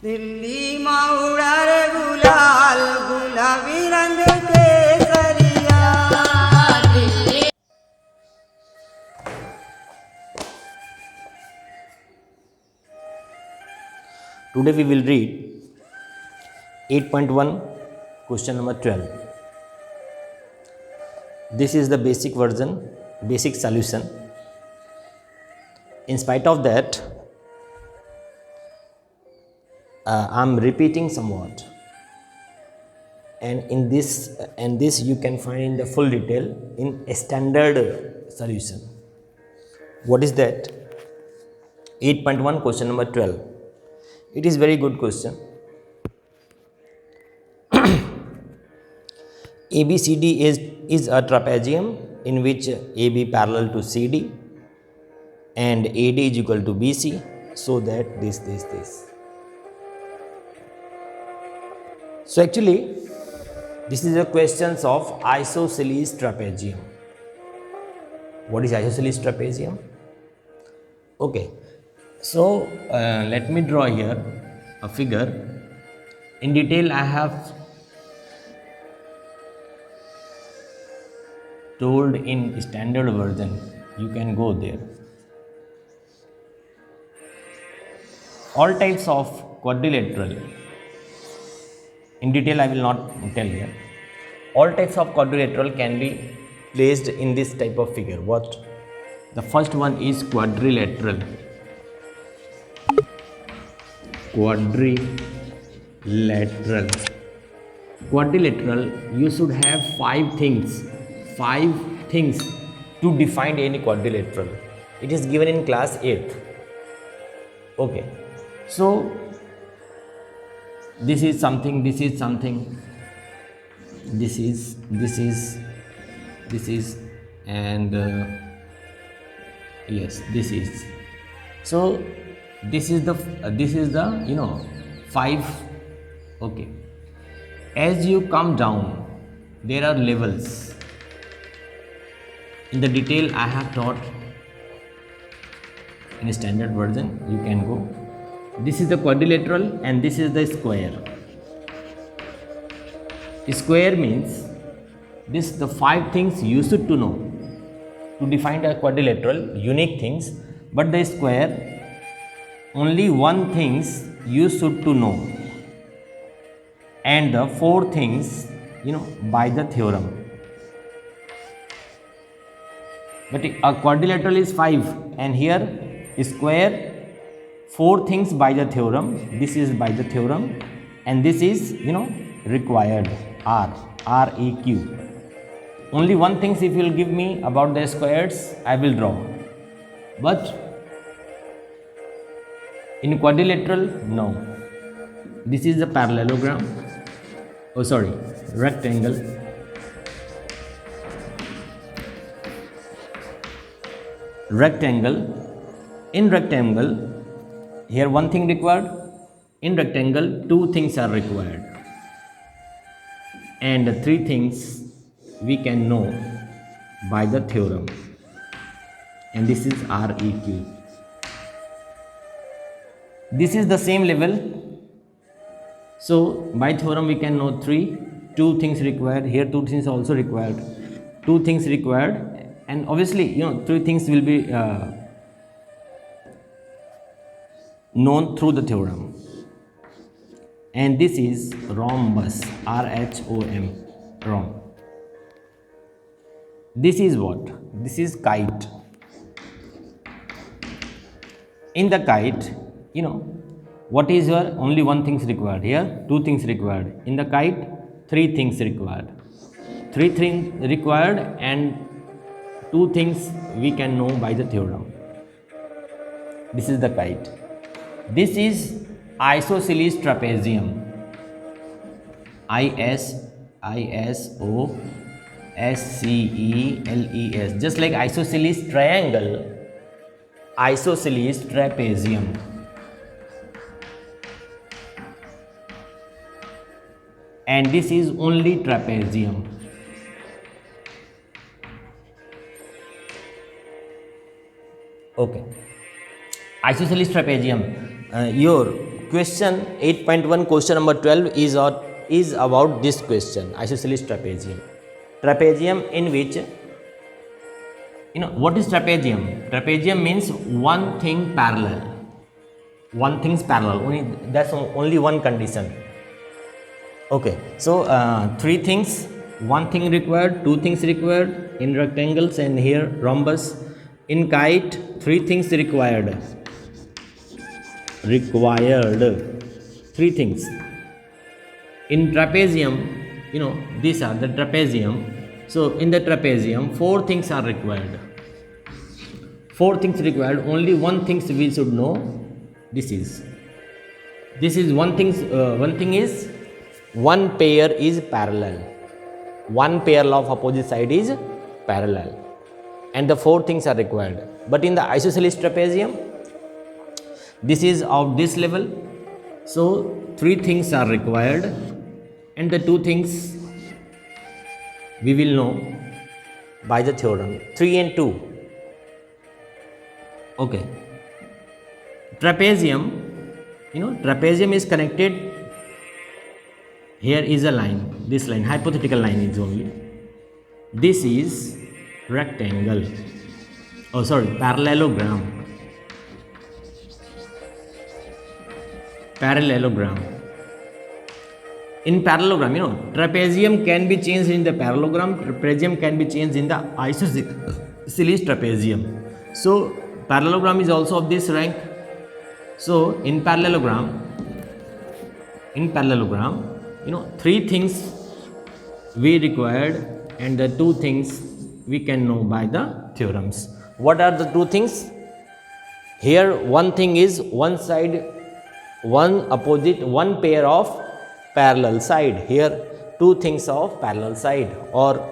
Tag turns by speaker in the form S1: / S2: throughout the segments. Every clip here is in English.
S1: दिल्ली माउड़ा रे गुलाल गुलाबी रंग केसरिया Delhi.
S2: Today we will read 8.1 question number 12. This is the basic version, basic solution. In spite of that, I am repeating somewhat, and in this you can find in the full detail in a standard solution. What is that? 8.1 question number 12. It is very good question. ABCD is a trapezium in which AB parallel to CD and AD is equal to BC, so that this. So actually, this is a questions of isosceles trapezium. What is isosceles trapezium? Okay, so let me draw here a figure. In detail, I have told in standard version. You can go there. All types of quadrilateral. In detail, I will not tell here. All types of quadrilateral can be placed in this type of figure. What? The first one is quadrilateral. Quadrilateral, you should have five things to define any quadrilateral. It is given in class 8th. Okay, so this is something, this is and yes, this is. So this is the five. Okay, as you come down, there are levels. In the detail I have taught in a standard version. You can go. This is the quadrilateral and this is the square. Square means the five things you should to know to define a quadrilateral, unique things, but the square, only one things you should to know, and the four things by the theorem. But a quadrilateral is 5, and here square, 4 things by the theorem. This is by the theorem, and this is required, REQ. Only one thing, if you will give me about the squares, I will draw. But in quadrilateral, no. This is the parallelogram. Oh, sorry, rectangle. In rectangle, here one thing required. In rectangle, 2 things are required, and 3 things we can know by the theorem, and this is REQ. This is the same level. So by theorem we can know 3. 2 things required. Here 2 things also required. 2 things required. And obviously, 3 things will be known through the theorem. And this is rhombus, RHOM, rhomb. This is what? This is kite. In the kite, what is your only one things required? Here 2 things required. In the kite, 3 things required. 3 things required, and 2 things we can know by the theorem. This is the kite. This is isosceles trapezium. ISOSCELES. Just like isosceles triangle, isosceles trapezium. And this is only trapezium. Okay, isosceles trapezium. Your question 8.1 question number 12 is about this question, isosceles trapezium. Trapezium in which, what is trapezium? Trapezium means one thing parallel. One thing's parallel. That's only one condition. Okay, so three things, one thing required, two things required in rectangles, and here rhombus. In kite, three things required. Three things. In trapezium, these are the trapezium. So in the trapezium, four things are required. Four things required. Only one thing we should know. This is one thing. One thing is, one pair is parallel. One pair of opposite side is parallel, and the four things are required. But in the isosceles trapezium, this is of this level, so three things are required, and the two things we will know by the theorem 3 and 2. Okay, trapezium, trapezium is connected. Here is a line, this line, hypothetical line is only. This is rectangle. Oh, sorry, parallelogram. Parallelogram. In parallelogram, trapezium can be changed in the parallelogram, trapezium can be changed in the isosceles trapezium. So, parallelogram is also of this rank. So, in parallelogram, three things we required, and the two things we can know by the theorems. What are the two things? Here one thing is one side, one opposite, one pair of parallel side. Here two things of parallel side, or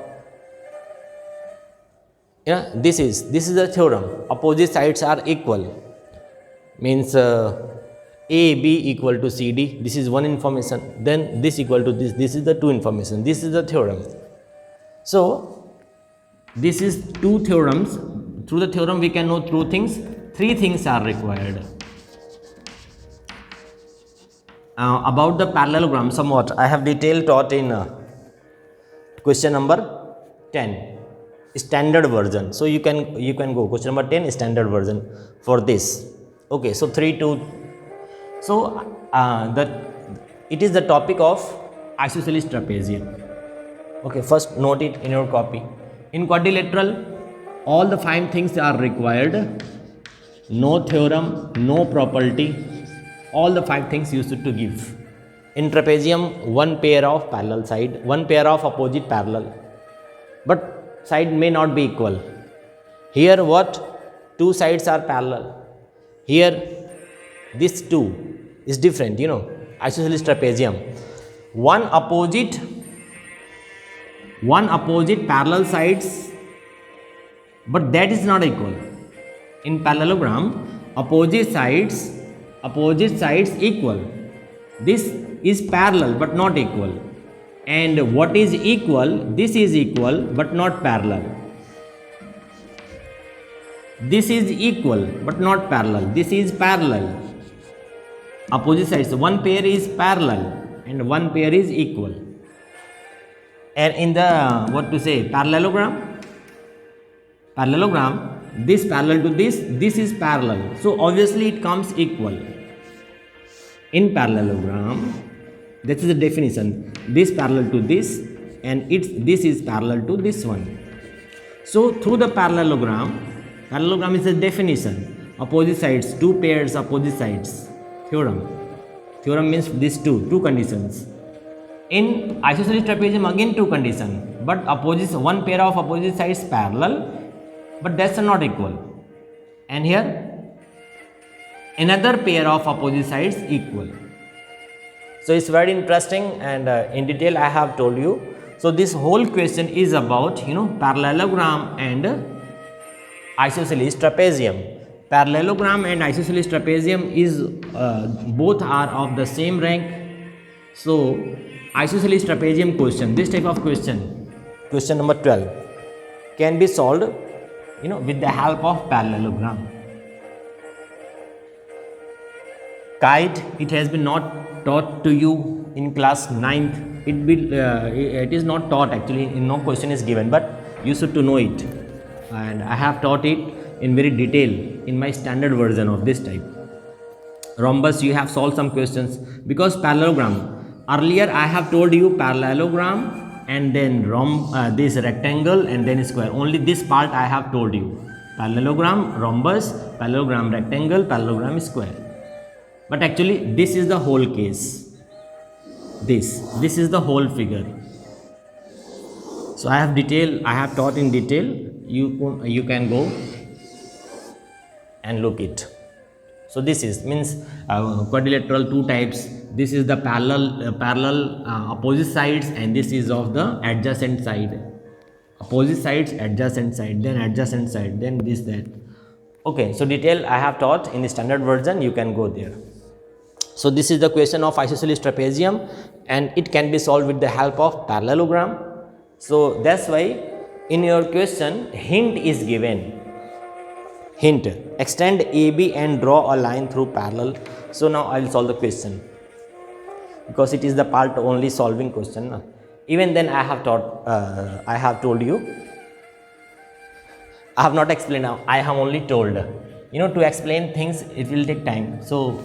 S2: this is the theorem. Opposite sides are equal, means AB equal to CD, this is one information, then this equal to this is the two information, this is the theorem. So, this is two theorems. Through the theorem we can know two things, three things are required. About the parallelogram, somewhat I have detail taught in question number 10, standard version. So, you can go question number 10, standard version for this. Okay, so 3, 2. So, it is the topic of isosceles trapezium. Okay, first note it in your copy. In quadrilateral, all the 5 things are required. No theorem, no property. All the 5 things you should to give. In trapezium, one pair of parallel side, one pair of opposite parallel. But side may not be equal. Here what? Two sides are parallel. Here this two is different, isosceles trapezium. One opposite parallel sides, but that is not equal. In parallelogram, opposite sides equal. This is parallel but not equal. And what is equal? This is equal but not parallel. This is equal but not parallel. This is parallel. Opposite sides, one pair is parallel and one pair is equal. And in the parallelogram, this parallel to this is parallel. So obviously it comes equal. In parallelogram, that is the definition. This parallel to this, and this is parallel to this one. So through the parallelogram is the definition. Opposite sides, two pairs opposite sides. Theorem means these two conditions. In isosceles trapezium, again two conditions, but one pair of opposite sides parallel, but that's not equal. And here another pair of opposite sides equal. So it's very interesting, and in detail I have told you. So this whole question is about parallelogram and isosceles trapezium. Parallelogram and isosceles trapezium is both are of the same rank. So isosceles trapezium question, this type of question number 12, can be solved with the help of parallelogram. Kite, it has been not taught to you in class 9th. It is not taught actually, no question is given, but you should to know it. And I have taught it in very detail in my standard version of this type. Rhombus, you have solved some questions because parallelogram. Earlier I have told you parallelogram and then this rectangle and then square. Only this part I have told you. Parallelogram, rhombus, parallelogram, rectangle, parallelogram, square. But actually this is the whole case. This is the whole figure. So I have taught in detail. You can go and look it. So this is means quadrilateral, two types. This is the parallel opposite sides, and this is of the adjacent side. Opposite sides, adjacent side, then adjacent side, then this, that. Okay, so detail I have taught in the standard version. You can go there. So this is the question of isosceles trapezium, and it can be solved with the help of parallelogram. So that's why in your question hint is given. Hint, extend AB and draw a line through parallel. So now I will solve the question because it is the part only solving question. No? Even then I have told you. I have not explained now. I have only told. To explain things it will take time. So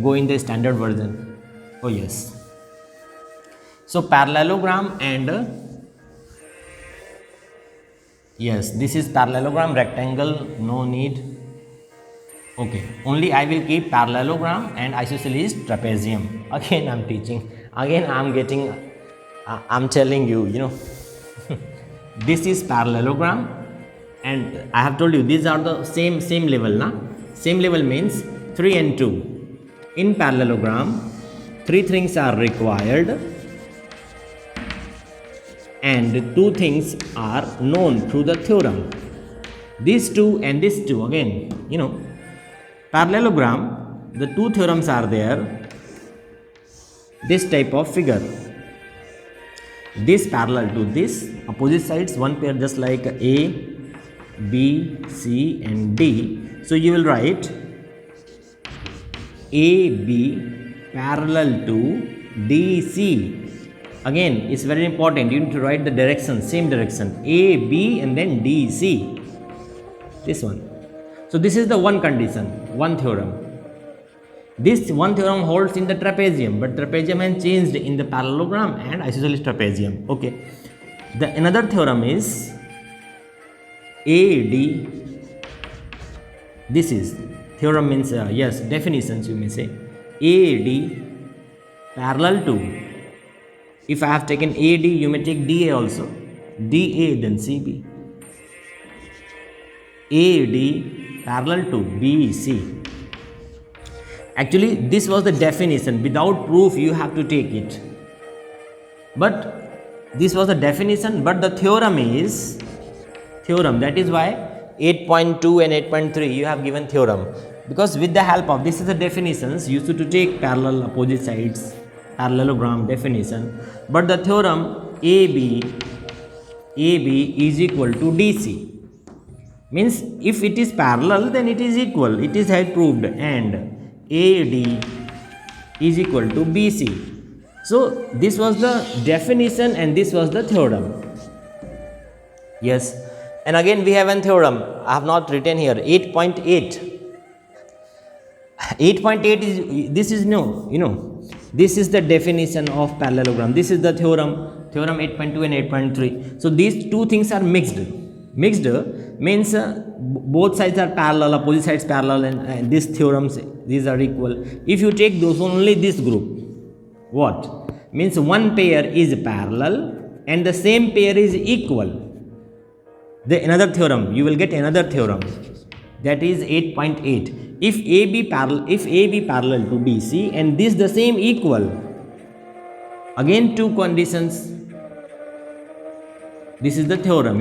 S2: go in the standard version. Oh yes. So parallelogram and yes, this is parallelogram, rectangle, no need. Okay, only I will keep parallelogram and isosceles trapezium. Again I am teaching. Again I am getting, I am telling you, this is parallelogram, and I have told you these are the same level. Na? Same level means 3 and 2. In parallelogram, 3 things are required and 2 things are known through the theorem. These 2 and this 2, again, parallelogram, the 2 theorems are there. This type of figure. This parallel to this, opposite sides, one pair just like A, B, C and D. So you will write AB parallel to DC. Again, it's very important. You need to write the direction, same direction. A, B and then D, C. This one. So this is the one condition, one theorem. This one theorem holds in the trapezium, but trapezium has changed in the parallelogram and isosceles trapezium. Okay. The another theorem is AD. This is theorem means yes, definitions you may say. AD parallel to. If I have taken AD, you may take DA also. DA then CB. AD parallel to BC. Actually, this was the definition. Without proof, you have to take it. But this was the definition, but the theorem is theorem. That is why 8.2 and 8.3 you have given theorem. Because with the help of this is the definitions, you should to take parallel opposite sides, parallelogram definition. But the theorem AB is equal to DC. Means if it is parallel, then it is equal. It is had proved, and AD is equal to BC. So this was the definition and this was the theorem. Yes. And again we have a theorem. I have not written here. 8.8. 8.8 is, this is no, this is the definition of parallelogram. This is the theorem 8.2 and 8.3. So these two things are mixed. Mixed means both sides are parallel, opposite sides parallel, and these theorems, these are equal. If you take those only this group, what? Means one pair is parallel and the same pair is equal. The another theorem, you will get another theorem, that is 8.8. If AB parallel to BC and this the same equal, again two conditions. This is the theorem,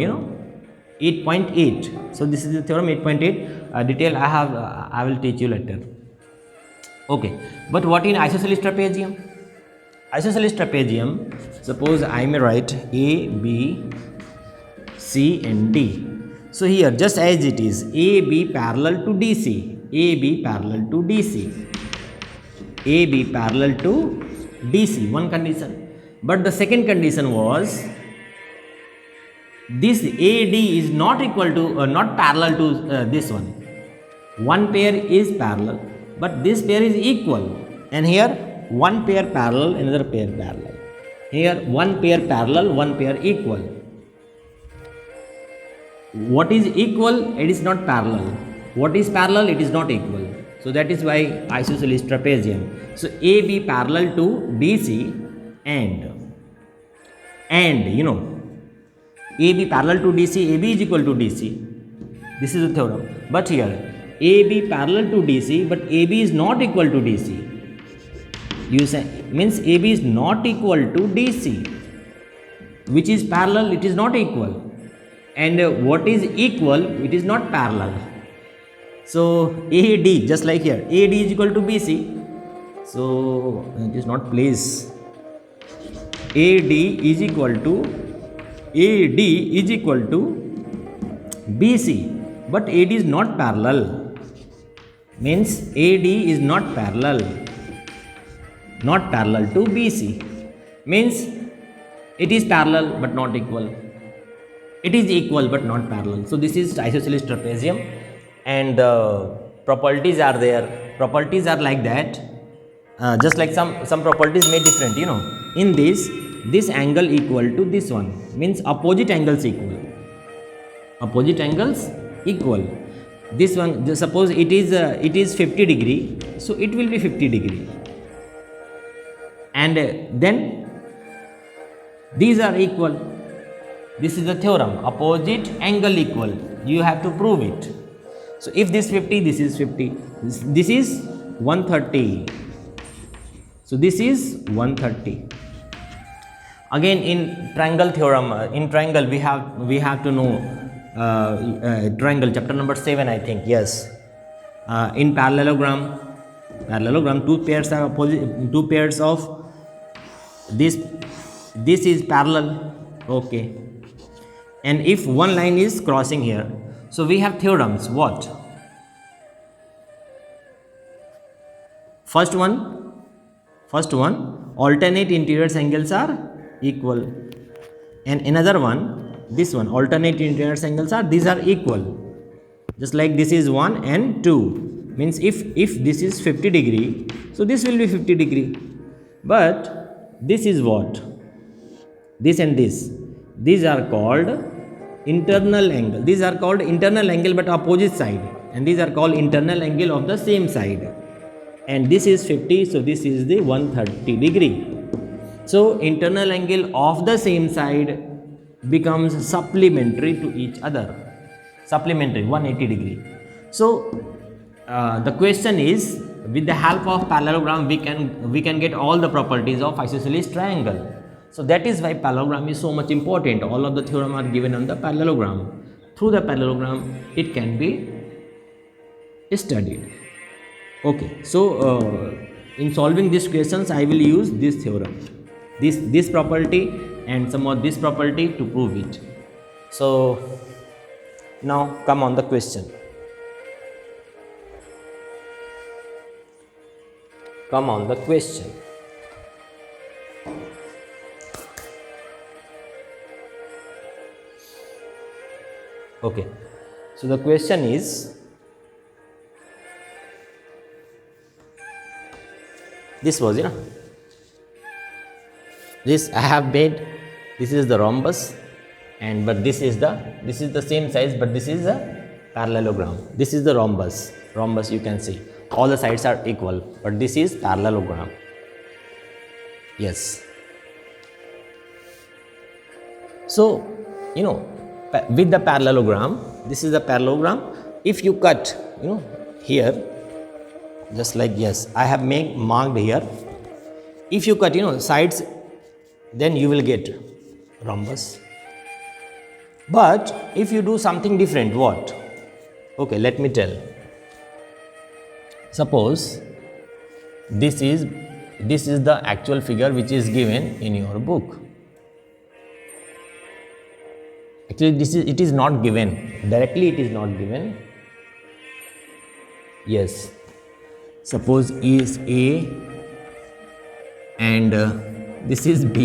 S2: 8.8. So this is the theorem 8.8. Detail I will teach you later. Okay, but what in isosceles trapezium? Isosceles trapezium, suppose I may write A, B, C and D. So here just as it is, AB parallel to DC, AB parallel to DC. AB parallel to DC, one condition. But the second condition was this AD is not equal to not parallel to this one. One pair is parallel, but this pair is equal, and here one pair parallel, another pair parallel. Here one pair parallel, one pair equal. What is equal? It is not parallel. What is parallel? It is not equal. So that is why isosceles trapezium. So AB parallel to DC and AB parallel to DC, AB is equal to DC. This is the theorem. But here AB parallel to DC, but AB is not equal to DC. You say means AB is not equal to DC, which is parallel, it is not equal. And what is equal, it is not parallel. So AD, just like here, AD is equal to BC. So it is not place. AD is equal to BC, but AD is not parallel. Means AD is not parallel to BC. Means it is parallel but not equal. It is equal but not parallel. So this is isosceles trapezium, and the properties are there. Properties are like that. Just like some properties made different. In this angle equal to this one, means opposite angles equal. Opposite angles equal. This one, suppose it is 50 degree, so it will be 50 degree. And then these are equal. This is the theorem, opposite angle equal. You have to prove it. So if this 50, this is 50. This is 130. So this is 130. Again, in triangle theorem, in triangle we have to know triangle, chapter number 7, I think. Yes. In parallelogram, two pairs are opposite. Two pairs of this is parallel. Okay. And if one line is crossing here, so we have theorems. What? First one, alternate interior angles are equal. And another one, this one, alternate interior angles are, these are equal. Just like this is 1 and 2. Means if this is 50 degree, so this will be 50 degree. But this is what? This and this. These are called internal angle. These are called internal angle but opposite side, and these are called internal angle of the same side. And this is 50, so this is the 130 degree. So internal angle of the same side becomes supplementary to each other. Supplementary, 180 degree. So the question is, with the help of parallelogram we can get all the properties of isosceles triangle. So that is why parallelogram is so much important. All of the theorem are given on the parallelogram. Through the parallelogram it can be studied. Okay, so in solving these questions I will use this theorem, this property and some of this property to prove it. So now come on the question. Come on the question. Okay, so the question is, this was, this I have made, this is the rhombus, and but this is the same size, but this is a parallelogram. This is the rhombus. You can see all the sides are equal, but this is parallelogram. Yes. So with the parallelogram, this is the parallelogram. If you cut here, just like, yes, I have marked here. If you cut sides, then you will get rhombus. But if you do something different, what? Okay, let me tell. Suppose this is the actual figure which is given in your book. Actually, it is not given directly. It is not given. Yes. Suppose is A and this is B,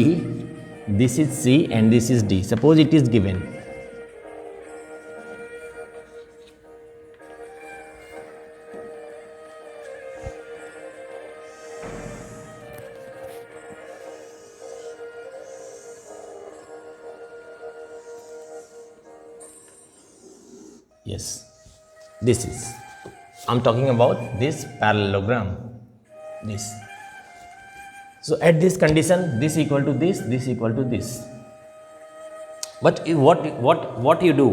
S2: this is C, and this is D. Suppose it is given. Yes, this is. I'm talking about this parallelogram. This. So at this condition, this equal to this equal to this. But what you do?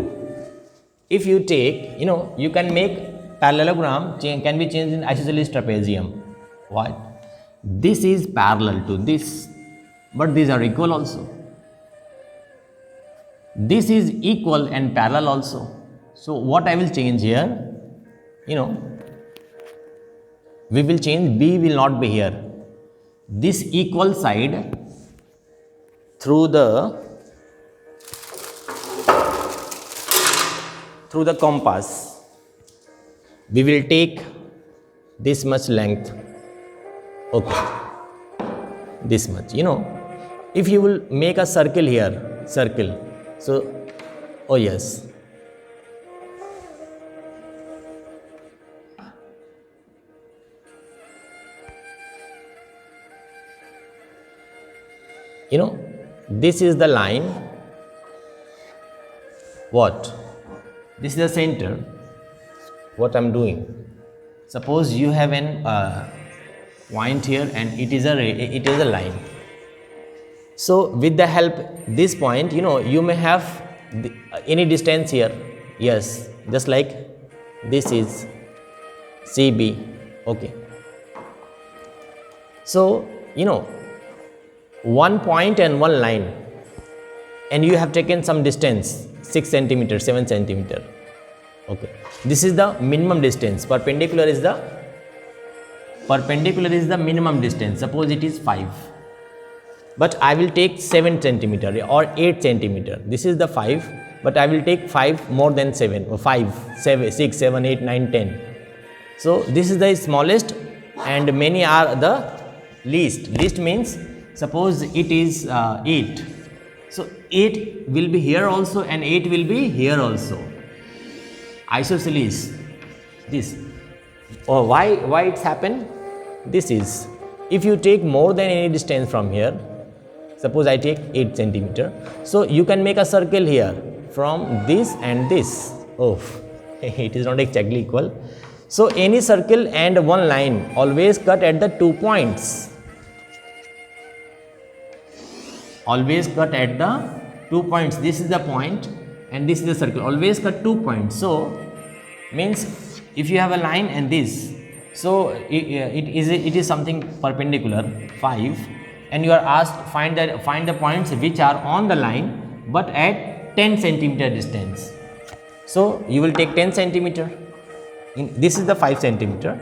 S2: If you take, you can make parallelogram can be changed in isosceles trapezium. What? This is parallel to this, but these are equal also. This is equal and parallel also. So what I will change here, we will change, B will not be here. This equal side through the compass, we will take this much length. Okay, this much. If you will make a circle here, so, oh yes. This is the line. What? This is the center. What I'm doing? Suppose you have an point here, and it is a line. So with the help this point, you may have any distance here. Yes, just like this is CB. Okay. So one point and one line, and you have taken some distance, 6 centimeter, 7 centimeter. Okay, this is the minimum distance. Perpendicular is the minimum distance. Suppose it is 5, but I will take 7 centimeter or 8 centimeter. This is the 5, but I will take 5 more than 7, or 5, 7, 6, 7, 8, 9, 10. So this is the smallest, and many are the least. Least means, suppose it is 8. So 8 will be here also, and 8 will be here also. Isosceles. This. Oh, why it's happened? This is, if you take more than any distance from here, suppose I take 8 centimeter. So you can make a circle here from this and this. Oh, it is not exactly equal. So any circle and one line always cut at the 2 points. Always cut at the 2 points. This is the point and this is the circle. Always cut 2 points. So means if you have a line and this, so it is something perpendicular 5, and you are asked find the points which are on the line but at 10 centimeter distance. So you will take 10 centimeter. This is the 5 centimeter.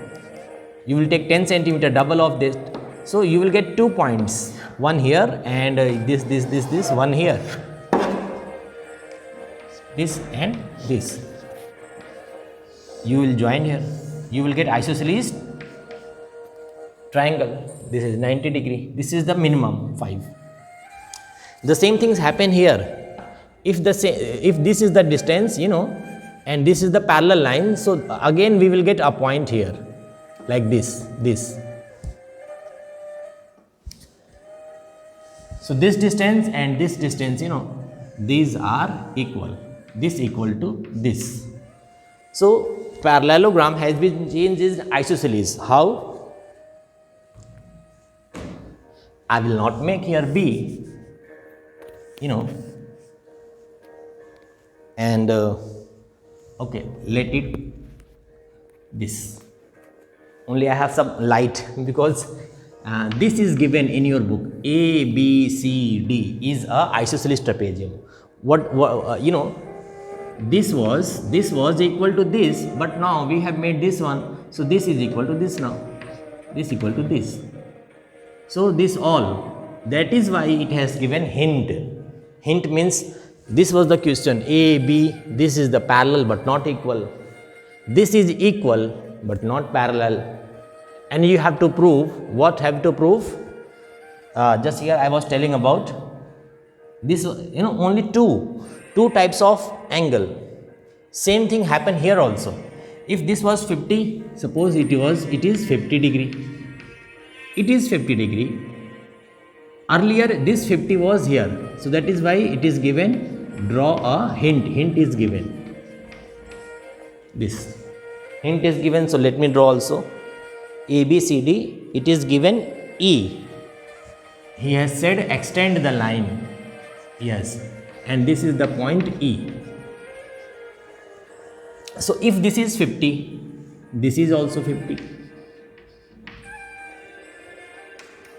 S2: You will take 10 centimeter, double of this. So you will get 2 points. One here and this one here. This and this. You will join here. You will get isosceles triangle. This is 90 degree. This is the minimum 5. The same things happen here. If this is the distance, and this is the parallel line, so again we will get a point here, like this. So this distance and this distance, these are equal. This equal to this. So parallelogram has been changed in isosceles. How? I will not make here B, and okay, let it this. Only I have some light because this is given in your book. A, B, C, D is a isosceles trapezium. This was equal to this, but now we have made this one, so this is equal to this now. This equal to this. So this all. That is why it has given hint. Hint means this was the question. A, B, this is the parallel but not equal. This is equal but not parallel. And you have to prove, what have to prove? just here I was telling about this, only two types of angle. Same thing happened here also. If this was 50, suppose it is 50 degree. It is 50 degree. Earlier this 50 was here, so that is why it is given, draw a hint. Hint is given. This hint is given, so let me draw also. ABCD, it is given E. He has said extend the line. Yes, and this is the point E. So if this is 50, this is also 50,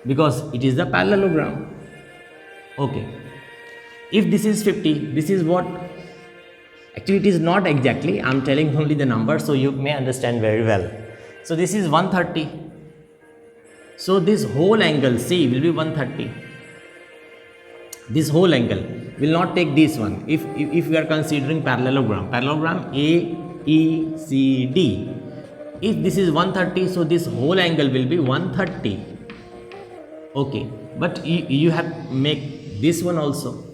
S2: because it is the parallelogram. Okay, if this is 50, this is what? Actually it is not exactly, I am telling only the number, so you may understand very well. So this is 130, so this whole angle C will be 130. This whole angle will not take this one. If we are considering parallelogram AECD, if this is 130, so this whole angle will be 130. Okay, but you have make this one also,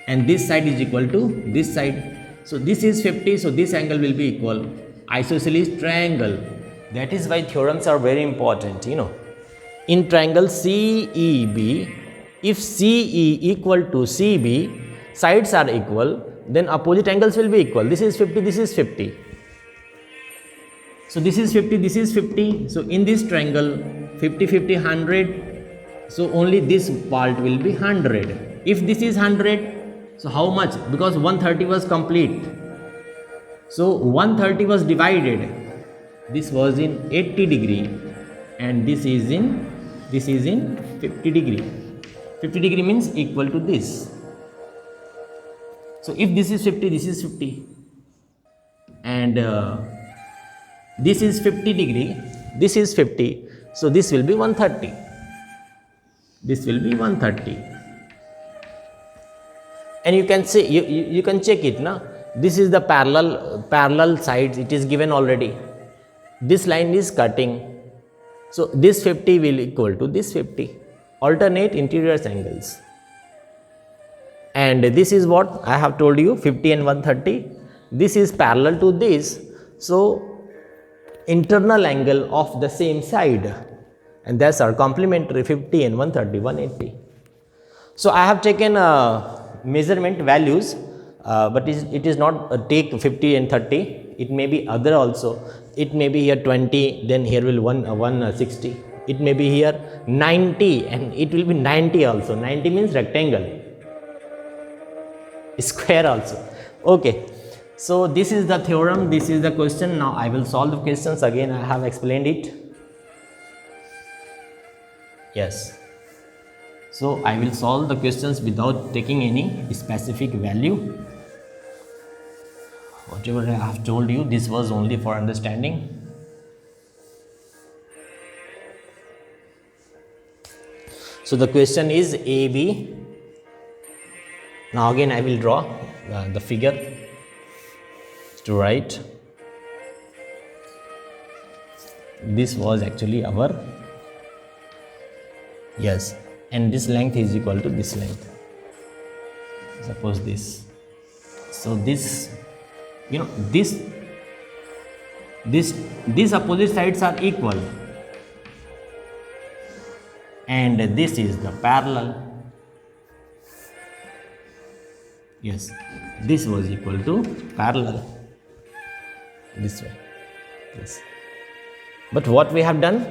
S2: and this side is equal to this side. So this is 50, so this angle will be equal. Isosceles triangle. That is why theorems are very important. In triangle CEB, if CE equal to CB, sides are equal, then opposite angles will be equal. This is 50, this is 50. So this is 50, this is 50. So in this triangle, 50, 50, 100. So only this part will be 100. If this is 100, so how much? Because 130 was complete. So 130 was divided. This was in 80 degree, and this is in 50 degree. 50 degree means equal to this. So if this is 50, this is 50, and this is 50 degree, this is 50, so this will be 130. This will be 130, and you can say, you can check it now. This is the parallel sides, it is given already. This line is cutting, so this 50 will equal to this 50. Alternate interior angles, and this is what I have told you, 50 and 130. This is parallel to this, so internal angle of the same side, and that's our complementary, 50 and 130, 180. So I have taken measurement values, but it is not take 50 and 30. It may be other also. It may be here 20, then here will 160. It may be here 90, and it will be 90 also. 90 means rectangle, square also. Okay, so this is the theorem, this is the question. Now I will solve the questions. Again, I have explained it. Yes, so I will solve the questions without taking any specific value. Whatever I have told you, this was only for understanding. So the question is AB. Now again I will draw the figure to write. This was actually our, yes, and this length is equal to this length. Suppose this. So this, these opposite sides are equal, and this is the parallel. Yes, this was equal to parallel, this way. Yes, but what we have done,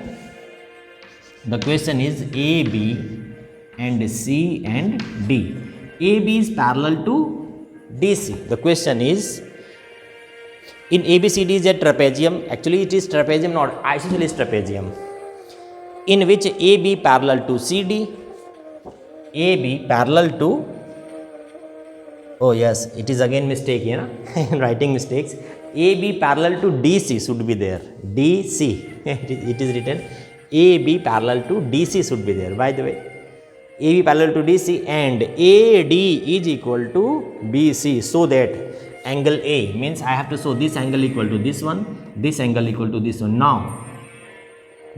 S2: the question is AB and C and D. AB is parallel to DC. The question is, in ABCD is a trapezium. Actually it is trapezium, not isosceles trapezium, in which AB parallel to CD, AB parallel to, oh yes, it is again mistake here, writing mistakes. AB parallel to DC should be there, DC, it is written AB parallel to DC should be there, by the way. AB parallel to DC, and AD is equal to BC, so that angle A means I have to show this angle equal to this one, this angle equal to this one. Now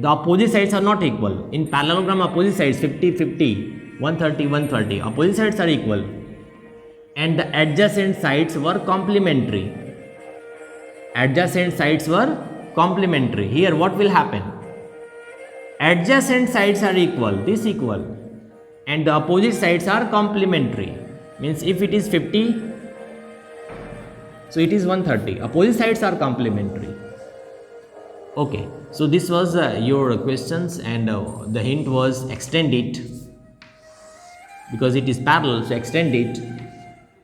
S2: the opposite sides are not equal. In parallelogram, opposite sides 50 50, 130 130, opposite sides are equal, and the adjacent sides were complementary. Adjacent sides were complementary. Here what will happen? Adjacent sides are equal, this equal, and the opposite sides are complementary. Means if it is 50, so it is 130. Opposite sides are complementary. Okay, so this was your questions, and the hint was extend it, because it is parallel, so extend it.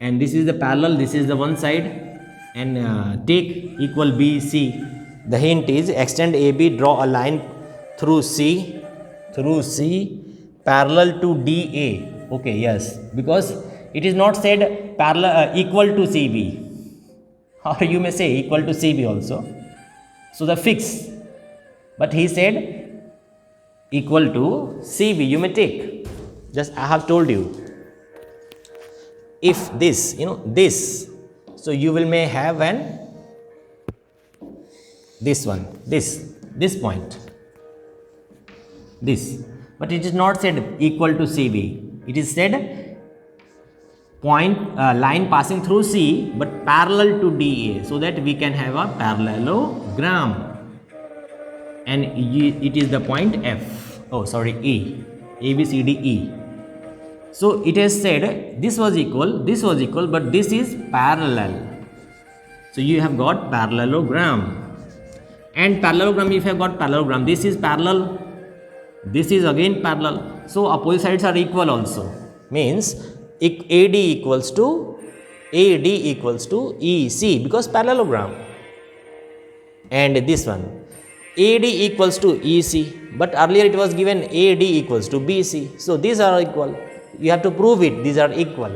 S2: And this is the parallel, this is the one side, and take equal BC. The hint is extend AB, draw a line through C parallel to DA. Okay, yes, because it is not said parallel equal to CB, or you may say equal to CB also. So the fix, but he said equal to CB, you may take. Just I have told you, if this, this, so you will may have an this one, this point, this, but it is not said equal to CB. It is said point line passing through C but parallel to DA, so that we can have a parallelogram, and it is the point F. Oh, sorry, E, A B C D E. So it has said this was equal, but this is parallel. So you have got parallelogram. And parallelogram, if you have got parallelogram, this is parallel, this is again parallel. So opposite sides are equal also. Means AD equals to EC, because parallelogram. And this one, AD equals to EC, but earlier it was given AD equals to BC. So these are equal. You have to prove it, these are equal,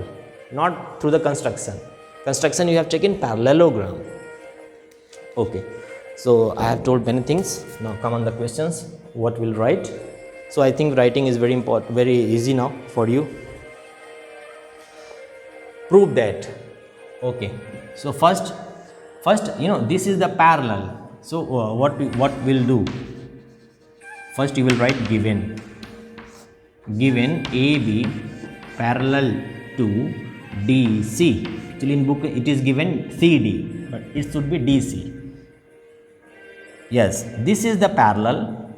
S2: not through the construction. Construction you have taken parallelogram. Okay, so I have told many things. Now come on the questions. What we'll write? So I think writing is very important, very easy now for you. Prove that. Okay, so first this is the parallel. So what we'll do? First you will write given AB parallel to DC. Actually in book it is given CD, but it should be DC. Yes, this is the parallel,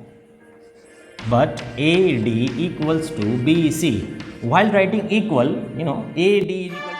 S2: but AD equals to BC. While writing equal, AD is equal